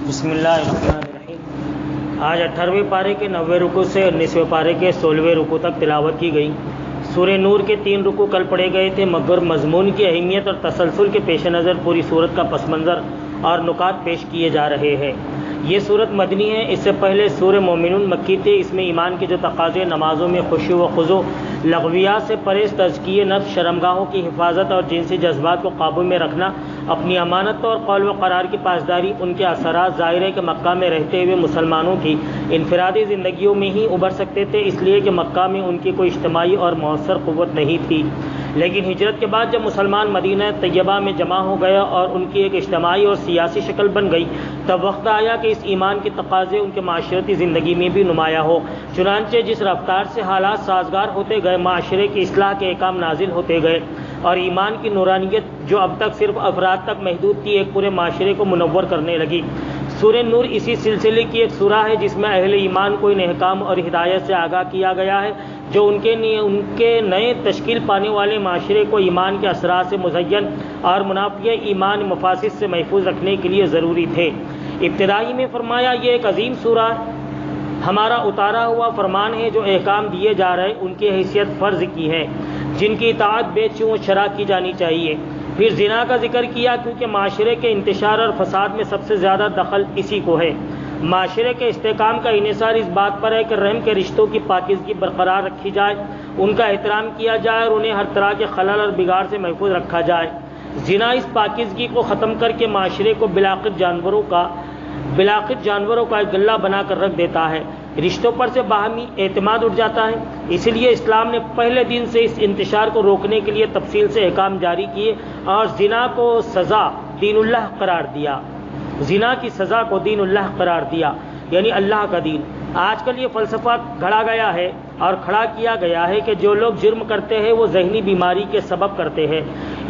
بسم اللہ الرحمن الرحیم۔ آج 18ویں پارے کے 90 رکوع سے 19ویں پارے کے 16ویں رکوع تک تلاوت کی گئی۔ سورہ نور کے 3 رکوع کل پڑھے گئے تھے، مگر مضمون کی اہمیت اور تسلسل کے پیش نظر پوری صورت کا پس منظر اور نکات پیش کیے جا رہے ہیں۔ یہ صورت مدنی ہے۔ اس سے پہلے سورہ مومنون مکی تھے۔ اس میں ایمان کے جو تقاضے، نمازوں میں خشوع و خضوع، لغویات سے پرہیز، تزکیہ نفس، شرمگاہوں کی حفاظت اور جنسی جذبات کو قابو میں رکھنا، اپنی امانت اور قول و قرار کی پاسداری، ان کے اثرات ظاہر ہے کہ مکہ میں رہتے ہوئے مسلمانوں کی انفرادی زندگیوں میں ہی ابھر سکتے تھے، اس لیے کہ مکہ میں ان کی کوئی اجتماعی اور مؤثر قوت نہیں تھی۔ لیکن ہجرت کے بعد جب مسلمان مدینہ طیبہ میں جمع ہو گیا اور ان کی ایک اجتماعی اور سیاسی شکل بن گئی، تب وقت آیا کہ اس ایمان کے تقاضے ان کے معاشرتی زندگی میں بھی نمایاں ہو۔ چنانچہ جس رفتار سے حالات سازگار ہوتے گئے، معاشرے کی اصلاح کے احکام نازل ہوتے گئے اور ایمان کی نورانیت جو اب تک صرف افراد تک محدود تھی، ایک پورے معاشرے کو منور کرنے لگی۔ سورہ نور اسی سلسلے کی ایک سورہ ہے جس میں اہل ایمان کو ان احکام اور ہدایت سے آگاہ کیا گیا ہے جو ان کے نئے تشکیل پانے والے معاشرے کو ایمان کے اثرات سے مزین اور منافی ایمان مفاسد سے محفوظ رکھنے کے لیے ضروری تھے۔ ابتدائی میں فرمایا یہ ایک عظیم سورہ ہمارا اتارا ہوا فرمان ہے جو احکام دیے جا رہے ان کی حیثیت فرض کی ہے، جن کی اطاعت بے چوں شرع کی جانی چاہیے۔ پھر زنا کا ذکر کیا کیونکہ معاشرے کے انتشار اور فساد میں سب سے زیادہ دخل اسی کو ہے۔ معاشرے کے استحکام کا انحصار اس بات پر ہے کہ رحم کے رشتوں کی پاکیزگی برقرار رکھی جائے، ان کا احترام کیا جائے اور انہیں ہر طرح کے خلل اور بگاڑ سے محفوظ رکھا جائے۔ زنا اس پاکیزگی کو ختم کر کے معاشرے کو بلاخر جانوروں کا ایک گلہ بنا کر رکھ دیتا ہے، رشتوں پر سے باہمی اعتماد اٹھ جاتا ہے۔ اس لیے اسلام نے پہلے دن سے اس انتشار کو روکنے کے لیے تفصیل سے احکام جاری کیے اور زنا کو سزا دین اللہ قرار دیا۔ زنا کی سزا کو دین اللہ قرار دیا، یعنی اللہ کا دین۔ آج کل یہ فلسفہ گھڑا گیا ہے اور کھڑا کیا گیا ہے کہ جو لوگ جرم کرتے ہیں وہ ذہنی بیماری کے سبب کرتے ہیں،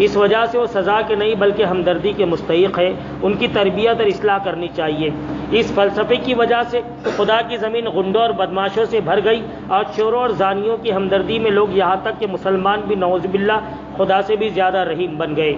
اس وجہ سے وہ سزا کے نہیں بلکہ ہمدردی کے مستحق ہے، ان کی تربیت اور اصلاح کرنی چاہیے۔ اس فلسفے کی وجہ سے خدا کی زمین غنڈوں اور بدماشوں سے بھر گئی اور چوروں اور زانیوں کی ہمدردی میں لوگ یہاں تک کہ مسلمان بھی نعوذ باللہ خدا سے بھی زیادہ رحیم بن گئے۔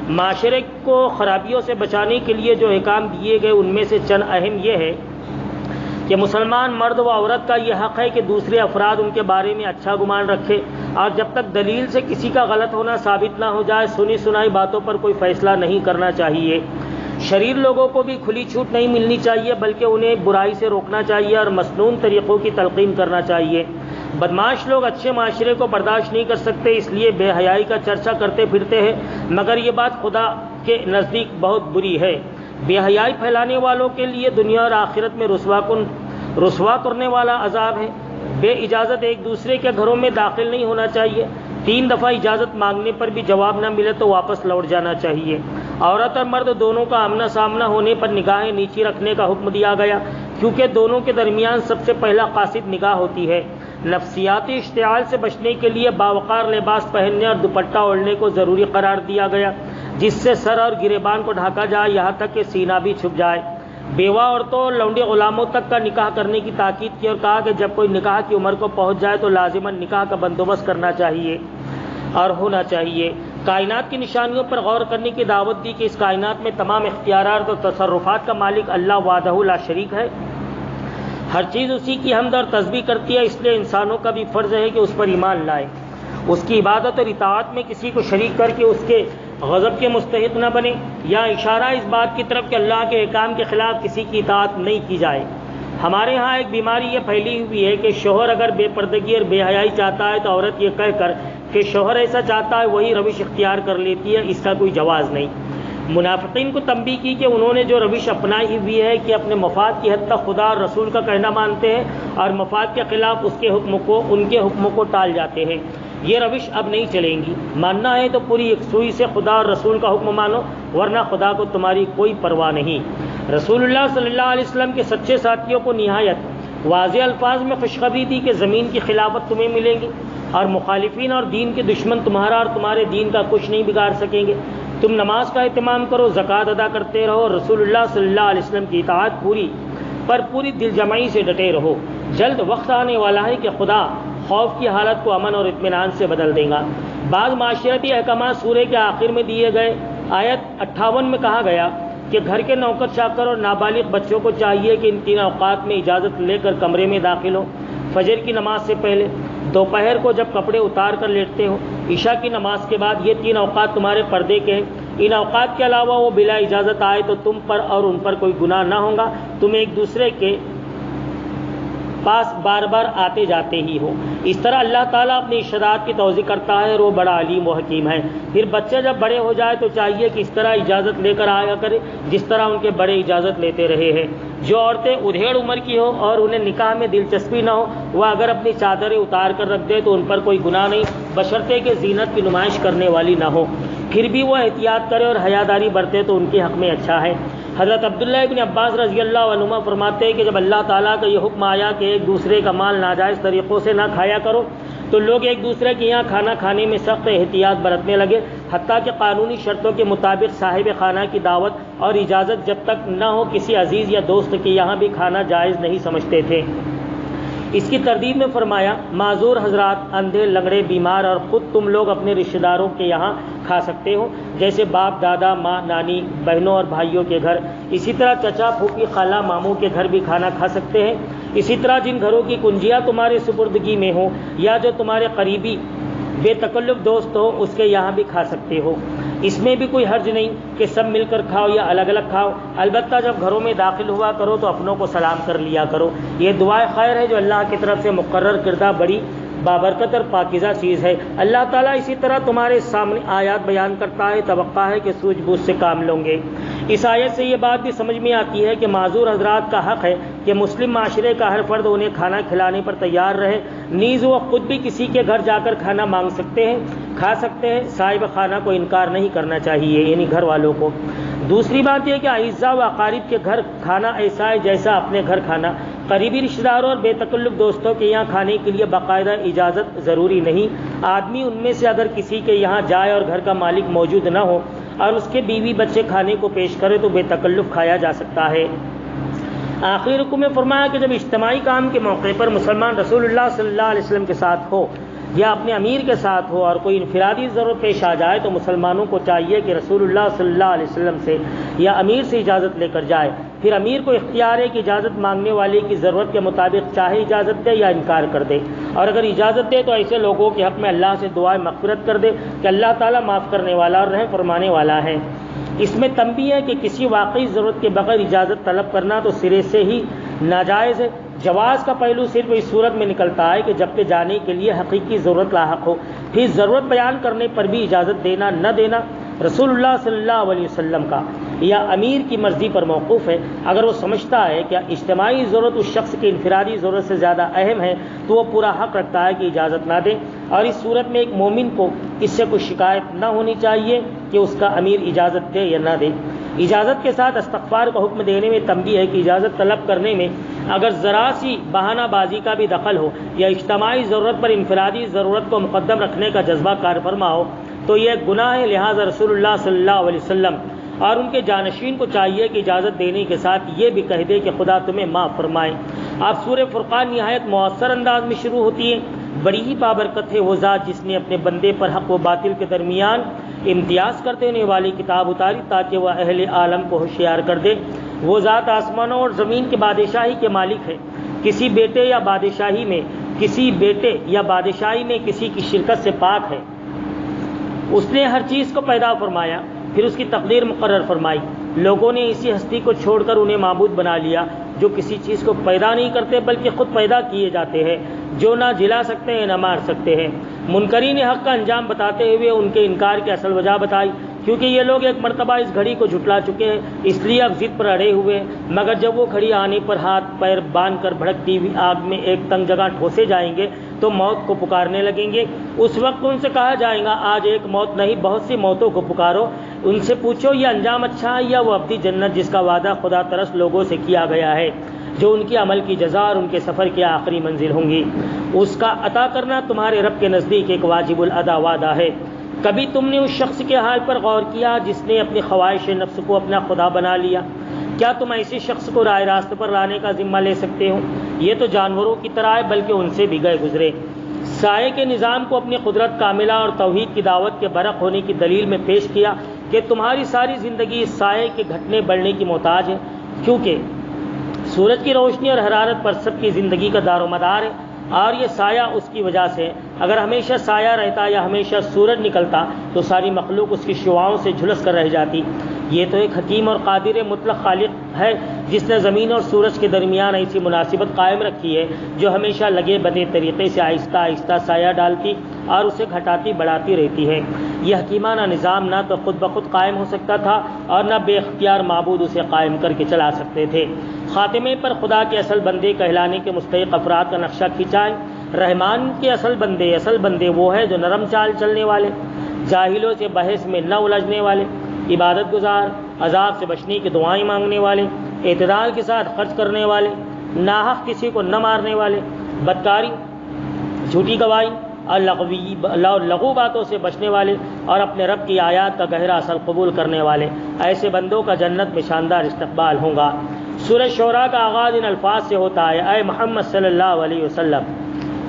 معاشرے کو خرابیوں سے بچانے کے لیے جو احکام دیے گئے ان میں سے چند اہم یہ ہے کہ مسلمان مرد و عورت کا یہ حق ہے کہ دوسرے افراد ان کے بارے میں اچھا گمان رکھے اور جب تک دلیل سے کسی کا غلط ہونا ثابت نہ ہو جائے سنی سنائی باتوں پر کوئی فیصلہ نہیں کرنا چاہیے۔ شریر لوگوں کو بھی کھلی چھوٹ نہیں ملنی چاہیے بلکہ انہیں برائی سے روکنا چاہیے اور مسنون طریقوں کی تلقین کرنا چاہیے۔ بدمعاش لوگ اچھے معاشرے کو برداشت نہیں کر سکتے، اس لیے بے حیائی کا چرچہ کرتے پھرتے ہیں، مگر یہ بات خدا کے نزدیک بہت بری ہے۔ بے حیائی پھیلانے والوں کے لیے دنیا اور آخرت میں رسوا کرنے والا عذاب ہے۔ بے اجازت ایک دوسرے کے گھروں میں داخل نہیں ہونا چاہیے۔ 3 دفعہ اجازت مانگنے پر بھی جواب نہ ملے تو واپس لوٹ جانا چاہیے۔ عورت اور مرد دونوں کا آمنا سامنا ہونے پر نگاہیں نیچی رکھنے کا حکم دیا گیا کیونکہ دونوں کے درمیان سب سے پہلا قاصد نگاہ ہوتی ہے۔ نفسیاتی اشتعال سے بچنے کے لیے باوقار لباس پہننے اور دوپٹہ اوڑھنے کو ضروری قرار دیا گیا جس سے سر اور گریبان کو ڈھانکا جائے یہاں تک کہ سینہ بھی چھپ جائے۔ بیوہ عورتوں اور لونڈے غلاموں تک کا نکاح کرنے کی تاکید کی اور کہا کہ جب کوئی نکاح کی عمر کو پہنچ جائے تو لازماً نکاح کا بندوبست کرنا چاہیے اور ہونا چاہیے۔ کائنات کی نشانیوں پر غور کرنے کی دعوت دی کہ اس کائنات میں تمام اختیارات اور تصرفات کا مالک اللہ وحدہ لا شریک ہے، ہر چیز اسی کی حمد اور تسبیح کرتی ہے، اس لیے انسانوں کا بھی فرض ہے کہ اس پر ایمان لائے، اس کی عبادت اور اطاعت میں کسی کو شریک کر کے اس کے غضب کے مستحق نہ بنے، یا اشارہ اس بات کی طرف کہ اللہ کے احکام کے خلاف کسی کی اطاعت نہیں کی جائے۔ ہمارے ہاں ایک بیماری یہ پھیلی ہوئی ہے کہ شوہر اگر بے پردگی اور بے حیائی چاہتا ہے تو عورت یہ کہہ کر کہ شوہر ایسا چاہتا ہے وہی روش اختیار کر لیتی ہے، اس کا کوئی جواز نہیں۔ منافقین کو تنبیہ کی کہ انہوں نے جو روش اپنائی ہوئی ہے کہ اپنے مفاد کی حد تک خدا اور رسول کا کہنا مانتے ہیں اور مفاد کے خلاف ان کے حکموں کو ٹال جاتے ہیں، یہ روش اب نہیں چلیں گی۔ ماننا ہے تو پوری یکسوئی سے خدا اور رسول کا حکم مانو، ورنہ خدا کو تمہاری کوئی پرواہ نہیں۔ رسول اللہ صلی اللہ علیہ وسلم کے سچے ساتھیوں کو نہایت واضح الفاظ میں خوشخبری دی کہ زمین کی خلافت تمہیں ملے گی اور مخالفین اور دین کے دشمن تمہارا اور تمہارے دین کا کچھ نہیں بگاڑ سکیں گے۔ تم نماز کا اہتمام کرو، زکوٰۃ ادا کرتے رہو اور رسول اللہ صلی اللہ علیہ وسلم کی اطاعت پوری دل جمعی سے ڈٹے رہو۔ جلد وقت آنے والا ہے کہ خدا خوف کی حالت کو امن اور اطمینان سے بدل دے گا۔ بعض معاشرتی احکامات سورہ کے آخر میں دیے گئے۔ آیت 58 میں کہا گیا کہ گھر کے نوکر چاکر اور نابالغ بچوں کو چاہیے کہ ان 3 اوقات میں اجازت لے کر کمرے میں داخل ہو۔ فجر کی نماز سے پہلے، دوپہر کو جب کپڑے اتار کر لیٹتے ہو، عشاء کی نماز کے بعد، یہ 3 اوقات تمہارے پردے کے ہیں۔ ان اوقات کے علاوہ وہ بلا اجازت آئے تو تم پر اور ان پر کوئی گناہ نہ ہوگا، تم ایک دوسرے کے پاس بار بار آتے جاتے ہی ہو۔ اس طرح اللہ تعالیٰ اپنی ارشادات کی توضیح کرتا ہے اور وہ بڑا علیم و حکیم ہے۔ پھر بچے جب بڑے ہو جائے تو چاہیے کہ اس طرح اجازت لے کر آیا کرے جس طرح ان کے بڑے اجازت لیتے رہے ہیں۔ جو عورتیں ادھیڑ عمر کی ہو اور انہیں نکاح میں دلچسپی نہ ہو، وہ اگر اپنی چادریں اتار کر رکھ دے تو ان پر کوئی گناہ نہیں، بشرطے کہ زینت کی نمائش کرنے والی نہ ہو۔ پھر بھی وہ احتیاط کرے اور حیاداری برتے تو ان کے حق میں اچھا ہے۔ حضرت عبداللہ ابن عباس رضی اللہ عنہما فرماتے ہیں کہ جب اللہ تعالیٰ کا یہ حکم آیا کہ ایک دوسرے کا مال ناجائز طریقوں سے نہ کھایا کرو، تو لوگ ایک دوسرے کے یہاں کھانا کھانے میں سخت احتیاط برتنے لگے، حتیٰ کہ قانونی شرطوں کے مطابق صاحب خانہ کی دعوت اور اجازت جب تک نہ ہو کسی عزیز یا دوست کے یہاں بھی کھانا جائز نہیں سمجھتے تھے۔ اس کی تردید میں فرمایا، معذور حضرات، اندھے، لنگڑے، بیمار اور خود تم لوگ اپنے رشتہ داروں کے یہاں کھا سکتے ہو، جیسے باپ، دادا، ماں، نانی، بہنوں اور بھائیوں کے گھر۔ اسی طرح چچا، پھوپھی، خالہ، ماموں کے گھر بھی کھانا کھا سکتے ہیں۔ اسی طرح جن گھروں کی کنجیاں تمہارے سپردگی میں ہوں یا جو تمہارے قریبی بے تکلف دوست ہو، اس کے یہاں بھی کھا سکتے ہو۔ اس میں بھی کوئی حرج نہیں کہ سب مل کر کھاؤ یا الگ الگ کھاؤ، البتہ جب گھروں میں داخل ہوا کرو تو اپنوں کو سلام کر لیا کرو۔ یہ دعائے خیر ہے جو اللہ کی طرف سے مقرر کردہ بڑی بابرکت اور پاکیزہ چیز ہے۔ اللہ تعالیٰ اسی طرح تمہارے سامنے آیات بیان کرتا ہے، توقع ہے کہ سوجھ بوجھ سے کام لوں گے۔ اس آیت سے یہ بات بھی سمجھ میں آتی ہے کہ معذور حضرات کا حق ہے کہ مسلم معاشرے کا ہر فرد انہیں کھانا کھلانے پر تیار رہے، نیز وہ خود بھی کسی کے گھر جا کر کھانا مانگ سکتے ہیں، کھا سکتے ہیں۔ صاحب خانہ کو انکار نہیں کرنا چاہیے، یعنی گھر والوں کو۔ دوسری بات یہ کہ اعزاء و اقارب کے گھر کھانا ایسا ہے جیسا اپنے گھر کھانا۔ قریبی رشتہ داروں اور بے تکلف دوستوں کے یہاں کھانے کے لیے باقاعدہ اجازت ضروری نہیں۔ آدمی ان میں سے اگر کسی کے یہاں جائے اور گھر کا مالک موجود نہ ہو اور اس کے بیوی بچے کھانے کو پیش کرے تو بے تکلف کھایا جا سکتا ہے۔ آخری رکوع میں فرمایا کہ جب اجتماعی کام کے موقع پر مسلمان رسول اللہ صلی اللہ علیہ وسلم کے ساتھ ہو یا اپنے امیر کے ساتھ ہو اور کوئی انفرادی ضرورت پیش آ جائے تو مسلمانوں کو چاہیے کہ رسول اللہ صلی اللہ علیہ وسلم سے یا امیر سے اجازت لے کر جائے۔ پھر امیر کو اختیار ہے کہ اجازت مانگنے والے کی ضرورت کے مطابق چاہے اجازت دے یا انکار کر دے، اور اگر اجازت دے تو ایسے لوگوں کے حق میں اللہ سے دعائے مغفرت کر دے کہ اللہ تعالیٰ معاف کرنے والا اور رحم فرمانے والا ہے۔ اس میں تنبیہ ہے کہ کسی واقعی ضرورت کے بغیر اجازت طلب کرنا تو سرے سے ہی ناجائز ہے۔ جواز کا پہلو صرف اس صورت میں نکلتا ہے کہ جب کہ جانے کے لیے حقیقی ضرورت لاحق ہو، پھر ضرورت بیان کرنے پر بھی اجازت دینا نہ دینا رسول اللہ صلی اللہ علیہ وسلم کا یا امیر کی مرضی پر موقوف ہے۔ اگر وہ سمجھتا ہے کہ اجتماعی ضرورت اس شخص کی انفرادی ضرورت سے زیادہ اہم ہے تو وہ پورا حق رکھتا ہے کہ اجازت نہ دے، اور اس صورت میں ایک مومن کو اس سے کوئی شکایت نہ ہونی چاہیے کہ اس کا امیر اجازت دے یا نہ دے۔ اجازت کے ساتھ استغفار کا حکم دینے میں تنبیہ ہے کہ اجازت طلب کرنے میں اگر ذرا سی بہانہ بازی کا بھی دخل ہو یا اجتماعی ضرورت پر انفرادی ضرورت کو مقدم رکھنے کا جذبہ کار فرما ہو تو یہ گناہ ہے۔ لہٰذا رسول اللہ صلی اللہ علیہ وسلم اور ان کے جانشین کو چاہیے کہ اجازت دینے کے ساتھ یہ بھی کہہ دے کہ خدا تمہیں معاف فرمائے۔ اب سورہ فرقان نہایت مؤثر انداز میں شروع ہوتی ہے۔ بڑی ہی بابرکت ہے وہ ذات جس نے اپنے بندے پر حق و باطل کے درمیان امتیاز کرتے ہونے والی کتاب اتاری تاکہ وہ اہل عالم کو ہوشیار کر دے۔ وہ ذات آسمانوں اور زمین کے بادشاہی کے مالک ہے، کسی بیٹے یا بادشاہی میں کسی کی شرکت سے پاک ہے۔ اس نے ہر چیز کو پیدا فرمایا، پھر اس کی تقدیر مقرر فرمائی۔ لوگوں نے اسی ہستی کو چھوڑ کر انہیں معبود بنا لیا جو کسی چیز کو پیدا نہیں کرتے بلکہ خود پیدا کیے جاتے ہیں، جو نہ جلا سکتے ہیں نہ مار سکتے ہیں۔ منکرین حق کا انجام بتاتے ہوئے ان کے انکار کی اصل وجہ بتائی، کیونکہ یہ لوگ ایک مرتبہ اس گھڑی کو جھٹلا چکے ہیں، اس لیے اب ضد پر اڑے ہوئے ہیں۔ مگر جب وہ گھڑی آنے پر ہاتھ پیر باندھ کر بھڑکتی ہوئی آگ میں ایک تنگ جگہ ٹھوسے جائیں گے تو موت کو پکارنے لگیں گے۔ اس وقت ان سے کہا جائے گا، آج ایک موت نہیں بہت سی موتوں کو پکارو۔ ان سے پوچھو یہ انجام اچھا ہے یا وہ ابدی جنت جس کا وعدہ خدا ترس لوگوں سے کیا گیا ہے، جو ان کے عمل کی جزا اور ان کے سفر کی آخری منزل ہوں گی۔ اس کا عطا کرنا تمہارے رب کے نزدیک ایک واجب الادا وعدہ ہے۔ کبھی تم نے اس شخص کے حال پر غور کیا جس نے اپنی خواہش نفس کو اپنا خدا بنا لیا؟ کیا تم ایسے شخص کو رائے راست پر لانے کا ذمہ لے سکتے ہو؟ یہ تو جانوروں کی طرح ہے بلکہ ان سے بھی گئے گزرے۔ سائے کے نظام کو اپنی قدرت کاملہ اور توحید کی دعوت کے برق ہونے کی دلیل میں پیش کیا کہ تمہاری ساری زندگی اس سائے کے گھٹنے بڑھنے کی محتاج ہے، کیونکہ سورج کی روشنی اور حرارت پر سب کی زندگی کا دار و مدار ہے، اور یہ سایہ اس کی وجہ سے ہے۔ اگر ہمیشہ سایہ رہتا یا ہمیشہ سورج نکلتا تو ساری مخلوق اس کی شعاؤں سے جھلس کر رہ جاتی۔ یہ تو ایک حکیم اور قادر مطلق خالق ہے جس نے زمین اور سورج کے درمیان ایسی مناسبت قائم رکھی ہے جو ہمیشہ لگے بدے طریقے سے آہستہ آہستہ سایہ ڈالتی اور اسے گھٹاتی بڑھاتی رہتی ہے۔ یہ حکیمانہ نظام نہ تو خود بخود قائم ہو سکتا تھا اور نہ بے اختیار معبود اسے قائم کر کے چلا سکتے تھے۔ خاتمے پر خدا کے اصل بندے کہلانے کے مستحق افراد کا نقشہ کھینچا ہے۔ رحمان کے اصل بندے وہ ہے جو نرم چال چلنے والے، جاہلوں سے بحث میں نہ الجھنے والے، عبادت گزار، عذاب سے بچنے کی دعائیں مانگنے والے، اعتدال کے ساتھ خرچ کرنے والے، ناحق کسی کو نہ مارنے والے، بدکاری، جھوٹی گواہی اور لغو باتوں سے بچنے والے، اور اپنے رب کی آیات کا گہرا اثر قبول کرنے والے، ایسے بندوں کا جنت میں شاندار استقبال ہوگا۔ سورہ شعراء کا آغاز ان الفاظ سے ہوتا ہے: اے محمد صلی اللہ علیہ وسلم،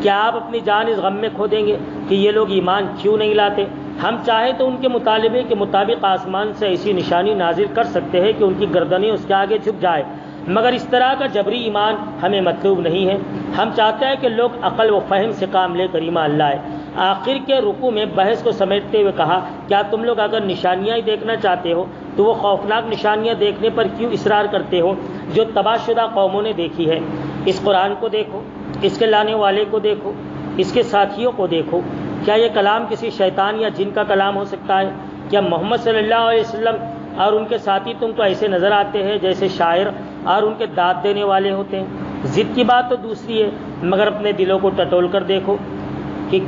کیا آپ اپنی جان اس غم میں کھو دیں گے کہ یہ لوگ ایمان کیوں نہیں لاتے؟ ہم چاہیں تو ان کے مطالبے کے مطابق آسمان سے ایسی نشانی نازل کر سکتے ہیں کہ ان کی گردنیں اس کے آگے جھک جائے، مگر اس طرح کا جبری ایمان ہمیں مطلوب نہیں ہے۔ ہم چاہتے ہیں کہ لوگ عقل و فہم سے کام لے کر ایمان لائے۔ آخر کے رکوع میں بحث کو سمیٹتے ہوئے کہا: کیا تم لوگ اگر نشانیاں ہی دیکھنا چاہتے ہو تو وہ خوفناک نشانیاں دیکھنے پر کیوں اصرار کرتے ہو جو تباہ شدہ قوموں نے دیکھی ہے؟ اس قرآن کو دیکھو، اس کے لانے والے کو دیکھو، اس کے ساتھیوں کو دیکھو۔ کیا یہ کلام کسی شیطان یا جن کا کلام ہو سکتا ہے؟ کیا محمد صلی اللہ علیہ وسلم اور ان کے ساتھی تم کو ایسے نظر آتے ہیں جیسے شاعر اور ان کے داد دینے والے ہوتے ہیں؟ ضد کی بات تو دوسری ہے، مگر اپنے دلوں کو ٹٹول کر دیکھو کہ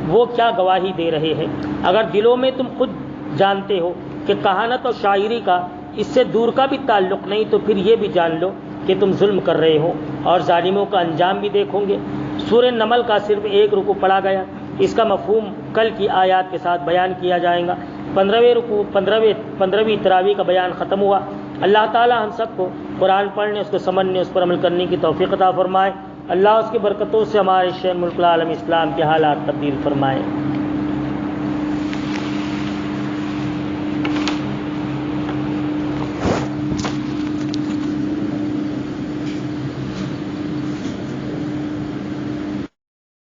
وہ کیا گواہی دے رہے ہیں۔ اگر دلوں میں تم خود جانتے ہو کہ کہانت اور شاعری کا اس سے دور کا بھی تعلق نہیں، تو پھر یہ بھی جان لو کہ تم ظلم کر رہے ہو اور ظالموں کا انجام بھی دیکھو گے۔ سورہ نمل کا صرف ایک رکوع پڑھا گیا، اس کا مفہوم کل کی آیات کے ساتھ بیان کیا جائے گا۔ 15ویں تراویح کا بیان ختم ہوا۔ اللہ تعالی ہم سب کو قرآن پڑھنے، اس کو سمجھنے، اس پر عمل کرنے کی توفیق عطا فرمائے۔ اللہ اس کی برکتوں سے ہمارے شہر ملک العالم اسلام کے حالات تبدیل فرمائے۔